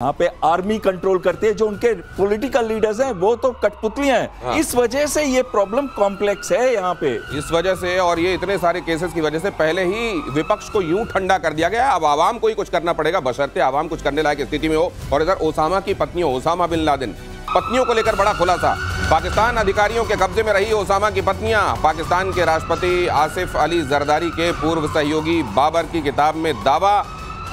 यहाँ पे army control करती है, जो उनके पॉलिटिकल लीडर्स हैं वो तो कठपुतलियां हैं। हाँ। इस वजह से ये प्रॉब्लम कॉम्प्लेक्स है यहाँ पे। इस वजह से और ये इतने सारे केसेस की वजह से पहले ही विपक्ष को यूं ठंडा कर दिया गया। अब आवाम को ही कुछ करना पड़ेगा, बशर्ते आवाम कुछ करने लायक स्थिति में हो। और इधर ओसामा की पत्नियों, ओसामा बिन लादेन पत्नियों को लेकर बड़ा खुलासा। पाकिस्तान अधिकारियों के कब्जे में रही ओसामा की पत्नियां। पाकिस्तान के राष्ट्रपति आसिफ अली जरदारी के पूर्व सहयोगी बाबर की किताब में दावा।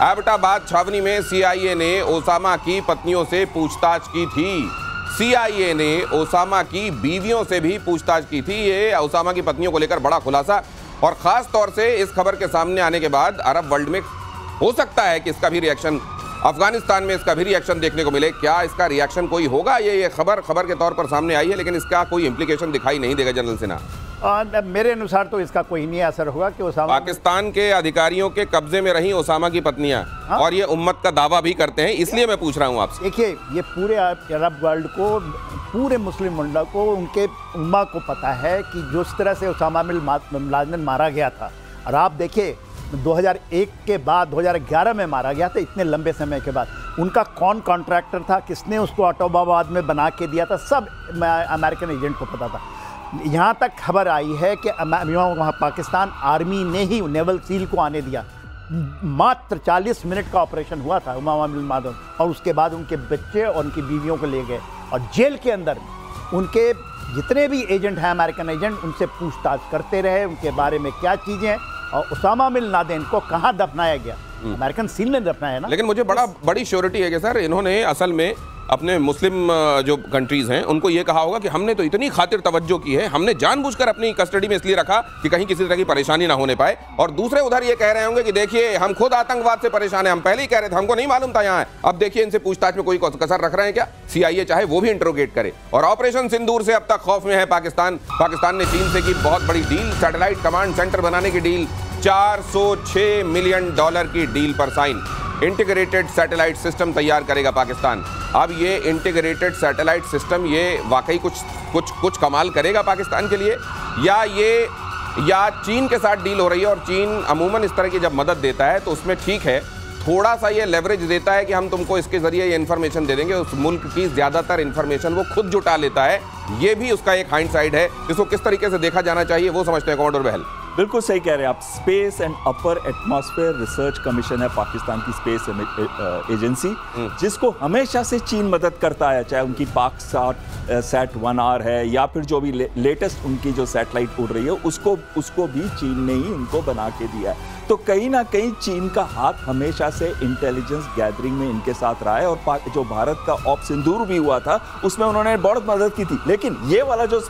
एबटाबाद छावनी में सीआईए ने ओसामा की पत्नियों से पूछताछ की थी। सीआईए ने ओसामा की बीवियों से भी पूछताछ की थी। ये ओसामा की पत्नियों को लेकर बड़ा खुलासा, और खास तौर से इस खबर के सामने आने के बाद अरब वर्ल्ड में हो सकता है कि इसका भी रिएक्शन, अफगानिस्तान में इसका भी रिएक्शन देखने को मिले। क्या इसका रिएक्शन कोई होगा? ये खबर के तौर पर सामने आई है, लेकिन इसका कोई इंप्लीकेशन दिखाई नहीं देगा जनरल सिन्हा। मेरे अनुसार तो इसका कोई नहीं असर होगा कि ओसामा पाकिस्तान के अधिकारियों के कब्जे में रही ओसामा की पत्नियां, हाँ? और ये उम्मत का दावा भी करते हैं, इसलिए मैं पूछ रहा हूं आपसे। देखिए, ये पूरे अरब वर्ल्ड को, पूरे मुस्लिम वर्ल्ड को, उनके उम्मा को पता है कि जिस तरह से ओसामा बिन लादेन मारा गया था। और आप देखिए 2001 के बाद 2011 में मारा गया था, इतने लंबे समय के बाद। उनका कौन कॉन्ट्रैक्टर था, किसने उसको एबटाबाद में बना के दिया था, सब अमेरिकन एजेंट को पता था। यहाँ तक खबर आई है कि वहाँ पाकिस्तान आर्मी ने ही नेवल सील को आने दिया। मात्र 40 मिनट का ऑपरेशन हुआ था ओसामा बिन लादेन, और उसके बाद उनके बच्चे और उनकी बीवियों को ले गए और जेल के अंदर उनके जितने भी एजेंट हैं, अमेरिकन एजेंट, उनसे पूछताछ करते रहे उनके बारे में क्या चीज़ें हैं, और ओसामा बिन लादेन को कहाँ दफनाया गया। अमेरिकन सील ने दफनाया ना। लेकिन मुझे बड़ी श्योरिटी है कि सर इन्होंने असल में अपने मुस्लिम जो कंट्रीज हैं उनको ये कहा होगा कि हमने तो इतनी खातिर तवज्जो की है, हमने जानबूझकर अपनी कस्टडी में इसलिए रखा कि कहीं किसी तरह की परेशानी ना होने पाए। और दूसरे उधर ये कह रहे होंगे कि देखिए हम खुद आतंकवाद से परेशान हैं, हम पहले ही कह रहे थे, हमको नहीं मालूम था यहाँ है। अब देखिए इनसे पूछताछ में कोई कसर रख रहे हैं क्या? सीआईए चाहे वो भी इंटरोगेट करे। और ऑपरेशन सिंदूर से अब तक खौफ में है पाकिस्तान। पाकिस्तान ने चीन से की बहुत बड़ी डील, सैटेलाइट कमांड सेंटर बनाने की डील, $406 मिलियन की डील पर साइन। इंटीग्रेटेड सैटेलाइट सिस्टम तैयार करेगा पाकिस्तान। अब ये इंटीग्रेटेड सैटेलाइट सिस्टम ये वाकई कुछ कमाल करेगा पाकिस्तान के लिए, या चीन के साथ डील हो रही है। और चीन अमूमन इस तरह की जब मदद देता है तो उसमें ठीक है, थोड़ा सा ये लेवरेज देता है कि हम तुमको इसके जरिए ये इन्फॉर्मेशन दे देंगे। उस मुल्क की ज्यादातर इन्फॉर्मेशन वो खुद जुटा लेता है। ये भी उसका एक हाइंडसाइड है, इसको किस तरीके से देखा जाना चाहिए वो समझते हैं कमांडर बहल। बिल्कुल सही कह रहे हैं आप। Space and upper atmosphere research commission है पाकिस्तान की स्पेस एजेंसी, जिसको हमेशा से चीन मदद करता है, चाहे उनकी पाक सैट 1R है या फिर जो भी लेटेस्ट उनकी जो सैटेलाइट उड़ रही है उसको भी चीन ने ही उनको बना के दिया है। तो कहीं ना कहीं चीन का हाथ हमेशा से इंटेलिजेंस गैदरिंग में इनके साथ रहा है। और जो भारत का ऑप सिंदूर भी हुआ था उसमें उन्होंने बहुत मदद की थी। लेकिन ये वाला जो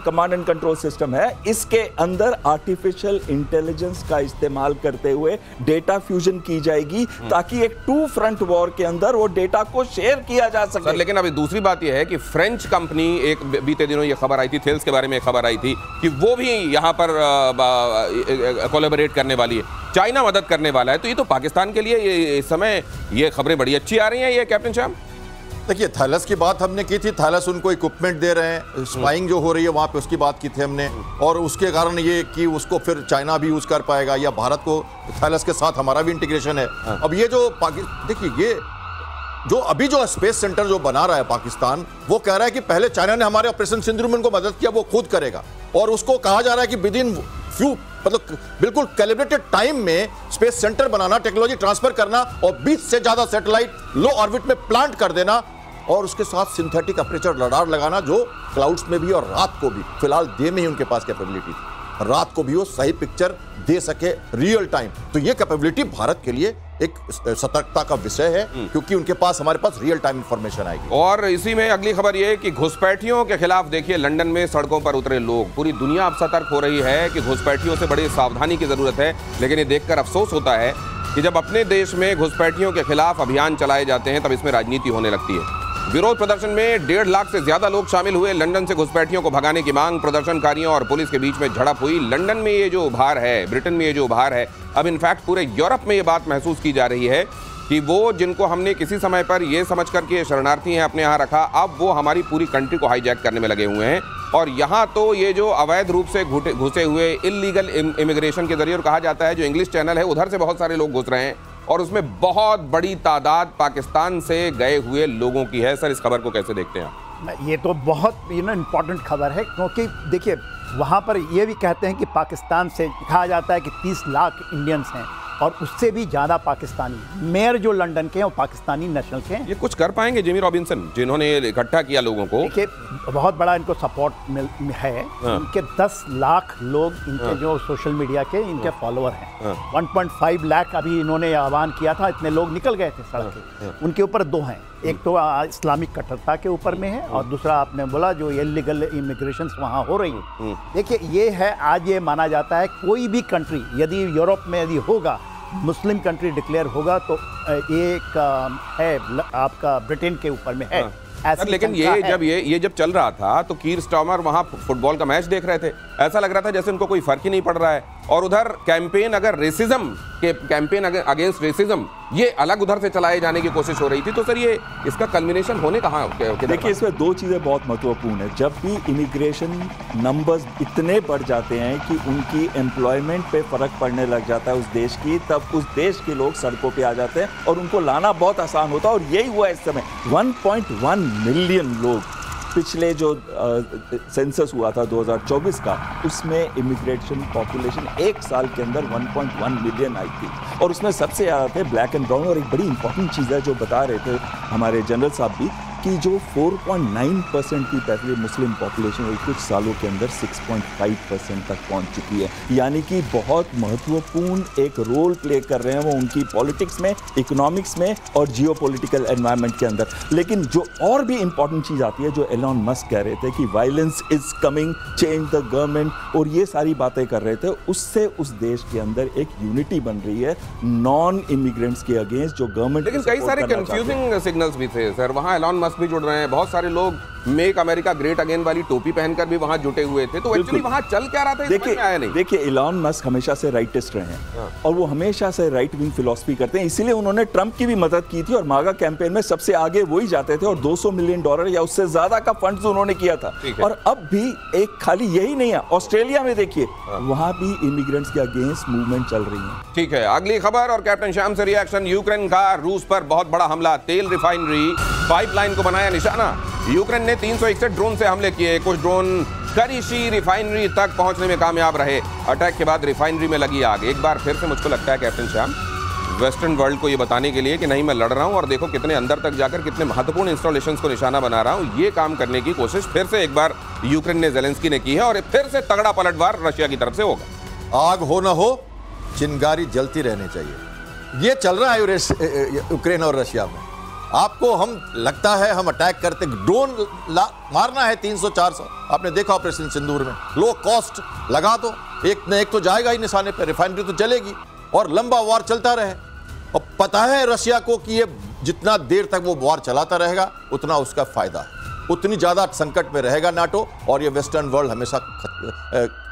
कमांड एंड कंट्रोल सिस्टम है, इसके अंदर आर्टिफिशियल इंटेलिजेंस का इस्तेमाल करते हुए डेटा फ्यूजन की जाएगी, ताकि एक 2 फ्रंट वॉर के अंदर वो डेटा को शेयर किया जा सके। सर, लेकिन अभी दूसरी बात यह है कि फ्रेंच कंपनी, एक बीते दिनों ये खबर आई थी, थेल्स के बारे में खबर आई थी कि वो भी यहाँ पर कोलैबोरेट करने वाली है, चाइना मदद करने वाला है। तो ये तो पाकिस्तान के लिए इस समय ये खबरें बड़ी अच्छी आ रही हैं। ये कैप्टन श्याम, देखिए, थैलस की बात हमने की थी, थैलस उनको इक्विपमेंट दे रहे हैं, स्पाइंग जो हो रही है वहाँ पे उसकी बात की थी हमने, और उसके कारण ये कि उसको फिर चाइना भी यूज कर पाएगा, या भारत को थैलस के साथ हमारा भी इंटीग्रेशन है। अब ये जो देखिए, ये जो अभी जो स्पेस सेंटर जो बना रहा है पाकिस्तान, वो कह रहा है कि पहले चाइना ने हमारे ऑपरेशन सिंदूर में उनको मदद किया, वो खुद करेगा। और उसको कहा जा रहा है कि विद इन फ्यू, मतलब बिल्कुल कैलिब्रेटेड टाइम में स्पेस सेंटर बनाना, टेक्नोलॉजी ट्रांसफर करना, और 20 से ज्यादा सैटेलाइट लो ऑर्बिट में प्लांट कर देना, और उसके साथ सिंथेटिक अपर्चर रडार लगाना, जो क्लाउड्स में भी और रात को भी, फिलहाल डे में ही उनके पास कैपेबिलिटी थी, रात को भी वो सही पिक्चर दे सके रियल टाइम। तो ये कैपेबिलिटी भारत के लिए एक सतर्कता का विषय है, क्योंकि उनके पास, हमारे पास रियल टाइम इंफॉर्मेशन आएगी। और इसी में अगली खबर ये कि घुसपैठियों के खिलाफ देखिए लंदन में सड़कों पर उतरे लोग। पूरी दुनिया अब सतर्क हो रही है कि घुसपैठियों से बड़ी सावधानी की जरूरत है। लेकिन ये देखकर अफसोस होता है कि जब अपने देश में घुसपैठियों के खिलाफ अभियान चलाए जाते हैं तब इसमें राजनीति होने लगती है। विरोध प्रदर्शन में 1.5 लाख से ज्यादा लोग शामिल हुए। लंदन से घुसपैठियों को भगाने की मांग, प्रदर्शनकारियों और पुलिस के बीच में झड़प हुई। लंदन में ये जो उभार है, ब्रिटेन में ये जो उभार है, अब इनफैक्ट पूरे यूरोप में ये बात महसूस की जा रही है कि वो जिनको हमने किसी समय पर ये समझ करके शरणार्थी हैं अपने यहाँ रखा, अब वो हमारी पूरी कंट्री को हाईजैक करने में लगे हुए हैं। और यहाँ तो ये जो अवैध रूप से घुसे हुए इलीगल इमिग्रेशन के जरिए, और कहा जाता है जो इंग्लिश चैनल है उधर से बहुत सारे लोग घुस रहे हैं, और उसमें बहुत बड़ी तादाद पाकिस्तान से गए हुए लोगों की है। सर, इस खबर को कैसे देखते हैं आप? ये तो बहुत इम्पोर्टेंट खबर है, क्योंकि देखिए वहाँ पर ये भी कहते हैं कि पाकिस्तान से कहा जाता है कि 30 लाख इंडियंस हैं और उससे भी ज़्यादा पाकिस्तानी। मेयर जो लंदन के हैं वो पाकिस्तानी नेशनल के हैं। ये कुछ कर पाएंगे जेमी रॉबिन्सन, जिन्होंने इकट्ठा किया लोगों को? देखिए बहुत बड़ा इनको सपोर्ट है। इनके 10 लाख लोग इनके जो सोशल मीडिया के इनके फॉलोअर हैं। 1.5 लाख अभी इन्होंने आह्वान किया था, इतने लोग निकल गए थे सड़क पे। उनके ऊपर दो हैं, एक तो इस्लामिक कट्टरता के ऊपर में है और दूसरा आपने बोला जो इलीगल इमिग्रेशन वहाँ हो रही है। देखिए ये है, आज ये माना जाता है कोई भी कंट्री यदि यूरोप में यदि होगा, मुस्लिम कंट्री डिक्लेयर होगा तो एक है आपका ब्रिटेन के ऊपर में है। लेकिन ये जब चल रहा था तो कीर स्टार्मर वहां फुटबॉल का मैच देख रहे थे, ऐसा लग रहा था जैसे उनको कोई फर्क ही नहीं पड़ रहा है। और उधर कैंपेन अगेंस्ट रेसिज्म ये अलग उधर से चलाए जाने की कोशिश हो रही थी। तो सर ये इसका कल्मिनेशन होने कहाँ? देखिए इसमें दो चीज़ें बहुत महत्वपूर्ण है। जब भी इमिग्रेशन नंबर्स इतने बढ़ जाते हैं कि उनकी एम्प्लॉयमेंट पे फर्क पड़ने लग जाता है उस देश की, तब उस देश के लोग सड़कों पे आ जाते हैं और उनको लाना बहुत आसान होता है। और यही हुआ इस समय। 1.1 मिलियन लोग पिछले जो सेंसस हुआ था 2024 का, उसमें इमिग्रेशन पॉपुलेशन एक साल के अंदर 1.1 मिलियन आई थी और उसमें सबसे ज़्यादा थे ब्लैक एंड ब्राउन। और एक बड़ी इंपॉर्टेंट चीज़ है जो बता रहे थे हमारे जनरल साहब भी, कि जो 4.9% की पहले मुस्लिम पॉपुलेशन हुई कुछ सालों के अंदर 6.5% तक पहुंच चुकी है। यानी कि बहुत महत्वपूर्ण एक रोल प्ले कर रहे हैं वो उनकी पॉलिटिक्स में, इकोनॉमिक्स में और जियोपॉलिटिकल एनवायरनमेंट के अंदर। लेकिन जो और भी इंपॉर्टेंट चीज़ आती है, जो एलॉन मस्क कह रहे थे कि violence is coming, change the government, और ये सारी बातें कर रहे थे, उससे उस देश के अंदर एक यूनिटी बन रही है नॉन इमिग्रेंट्स के अगेंस्ट जो गवर्नमेंट। लेकिन कई सारे कंफ्यूजिंग सिग्नल्स भी थे सर। वहाँ एलॉन मस्क भी जुड़ रहे हैं, बहुत सारे लोग मेक अमेरिका ग्रेट अगेन वाली टोपी पहनकर भी वहां जुटे हुए थे। तो एक्चुअली वहां चल क्या रहा था इसमें आया नहीं। देखिए एलॉन मस्क हमेशा से राइटिस्ट रहे हैं और वो हमेशा से राइट विंग फिलॉसफी करते हैं, इसीलिए उन्होंने ट्रंप की भी मदद की थी और मागा कैंपेन में सबसे आगे वही जाते थे और $200 मिलियन या उससे ज्यादा का फंड्स उन्होंने किया था। और अब भी एक खाली यही नहीं है, ऑस्ट्रेलिया में देखिए वहां भी इमिग्रेंट्स के अगेंस्ट मूवमेंट चल रही है। ठीक है, अगली खबर और कैप्टन श्याम से रिएक्शन। यूक्रेन का रूस पर बहुत बड़ा हमला, तेल रिफाइनरी पाइपलाइन को बनाया निशाना। यूक्रेन ने 361 ड्रोन से हमले किए, कुछ ड्रोन करीशी रिफाइनरी तक पहुंचने में कामयाब रहे। अटैक के बाद रिफाइनरी में लगी आग। एक बार फिर से मुझको लगता है कैप्टन श्याम, वेस्टर्न वर्ल्ड को ये बताने के लिए कि नहीं मैं लड़ रहा हूं और देखो कितने अंदर तक जाकर कितने महत्वपूर्ण इंस्टॉलेशंस को निशाना बना रहा हूं, ये काम करने की कोशिश फिर से एक बार यूक्रेन ने जेलेंस्की ने की है और फिर से तगड़ा पलटवार रशिया की तरफ से होगा। आग हो ना हो, चिंगारी जलती रहनी चाहिए। ये चल रहा है यूक्रेन और रशिया में। आपको हम लगता है हम अटैक करते, ड्रोन मारना है 300-400। आपने देखा ऑपरेशन सिंदूर में, लो कॉस्ट लगा दो, एक न एक तो जाएगा ही निशाने पर, रिफाइनरी तो चलेगी और लंबा वार चलता रहे। और पता है रशिया को कि ये जितना देर तक वो वार चलाता रहेगा उतना उसका फायदा है, उतनी ज्यादा संकट में रहेगा नाटो और ये वेस्टर्न वर्ल्ड हमेशा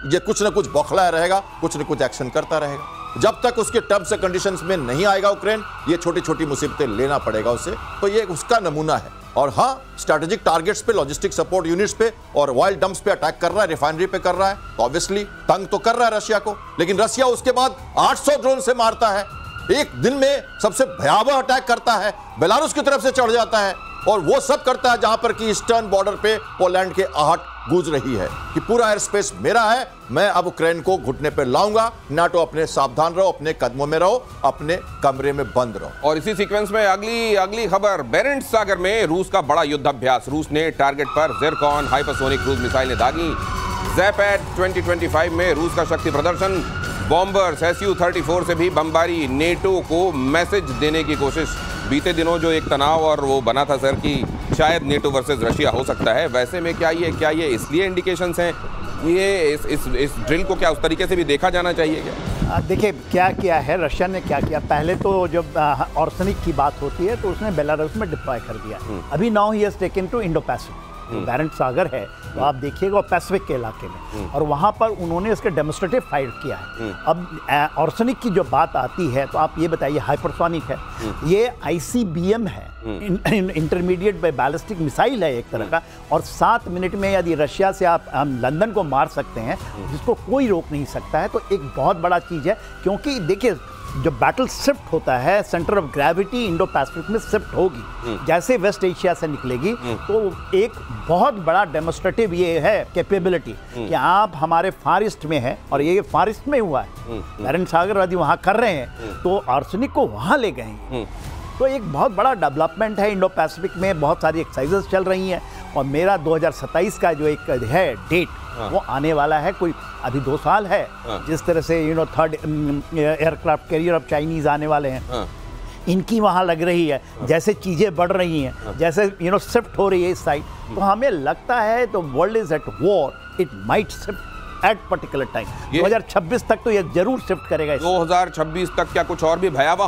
ये कुछ ना कुछ बौखलाया रहेगा, कुछ न कुछ एक्शन करता रहेगा। जब तक उसके टर्म्स एंड कंडीशंस में नहीं आएगा यूक्रेन, ये छोटी छोटी मुसीबतें लेना पड़ेगा उसे। तो ये उसका नमूना है। और हाँ, स्ट्रैटेजिक टारगेट्स पे, लॉजिस्टिक सपोर्ट यूनिट्स पे और ऑयल डंप्स पे अटैक कर रहा है, रिफाइनरी पे कर रहा है, तो ऑब्वियसली तंग तो कर रहा है रशिया को। लेकिन रशिया उसके बाद 800 ड्रोन से मारता है, एक दिन में सबसे भयावह अटैक करता है, बेलारूस की तरफ से चढ़ जाता है और वो सब करता है जहां पर कि ईस्टर्न बॉर्डर पे पोलैंड के आहट गूंज रही है कि पूरा एयर स्पेस मेरा है, मैं अब यूक्रेन को घुटने पे लाऊंगा। नाटो अपने सावधान रहो, अपने कदमों में रहो, अपने कमरे में बंद रहो। और इसी सीक्वेंस में अगली खबर, बेरेंट्स सागर में रूस का बड़ा युद्धाभ्यास। रूस ने टारगेट पर ज़िरकॉन हाइपरसोनिक क्रूज मिसाइलें दागी। ज़ैपेड 2025 में रूस का शक्ति प्रदर्शन, बॉम्बर्स Su-34 से भी बमबारी, नेटो को मैसेज देने की कोशिश। बीते दिनों जो एक तनाव और वो बना था सर कि शायद नेटो वर्सेस रशिया हो सकता है, वैसे में क्या ये इसलिए इंडिकेशंस हैं, ये इस ड्रिल को क्या उस तरीके से भी देखा जाना चाहिए क्या? देखिए क्या किया है रशिया ने, क्या किया, पहले तो जब ऑर्सनिक की बात होती है तो उसने बेलारूस में डिप्लॉय कर दिया। अभी now he has taken to Indo Pacific, Barents सागर है तो आप देखिएगा पैसिफिक के इलाके में, और वहाँ पर उन्होंने इसके डेमोन्स्ट्रेटिव फाइट किया है। अब ऑर्सनिक की जो बात आती है तो आप ये बताइए, हाइपरसोनिक है, ये ICBM है, इंटरमीडिएट बैलिस्टिक मिसाइल है एक तरह का, और 7 मिनट में यदि रशिया से आप लंदन को मार सकते हैं जिसको कोई रोक नहीं सकता है, तो एक बहुत बड़ा चीज़ है। क्योंकि देखिए जो बैटल शिफ्ट होता है, centre of gravity Indo Pacific में शिफ्ट होगी, जैसे वेस्ट एशिया से निकलेगी, तो एक बहुत बड़ा डेमोस्ट्रेटिव ये है कैपेबिलिटी कि आप हमारे फार ईस्ट में हैं, और ये फार ईस्ट में हुआ है, बैरन सागर आदि वहाँ कर रहे हैं, तो आर्सेनिक को वहाँ ले गए हैं। तो एक बहुत बड़ा डेवलपमेंट है इंडो पैसिफिक में, बहुत सारी एक्सरसाइजेस चल रही हैं, और मेरा 2027 का जो एक है डेट, वो आने वाला है, कोई अभी 2 साल है, जिस तरह से third aircraft carrier of Chinese आने वाले हैं, इनकी वहाँ लग रही है, जैसे चीज़ें बढ़ रही हैं, जैसे शिफ्ट हो रही है इस साइड, तो हमें लगता है तो world is at war, it might shift at particular time. 2026 तक तो ये जरूर शिफ्ट करेगा। 2026 तक क्या कुछ और भी भयावह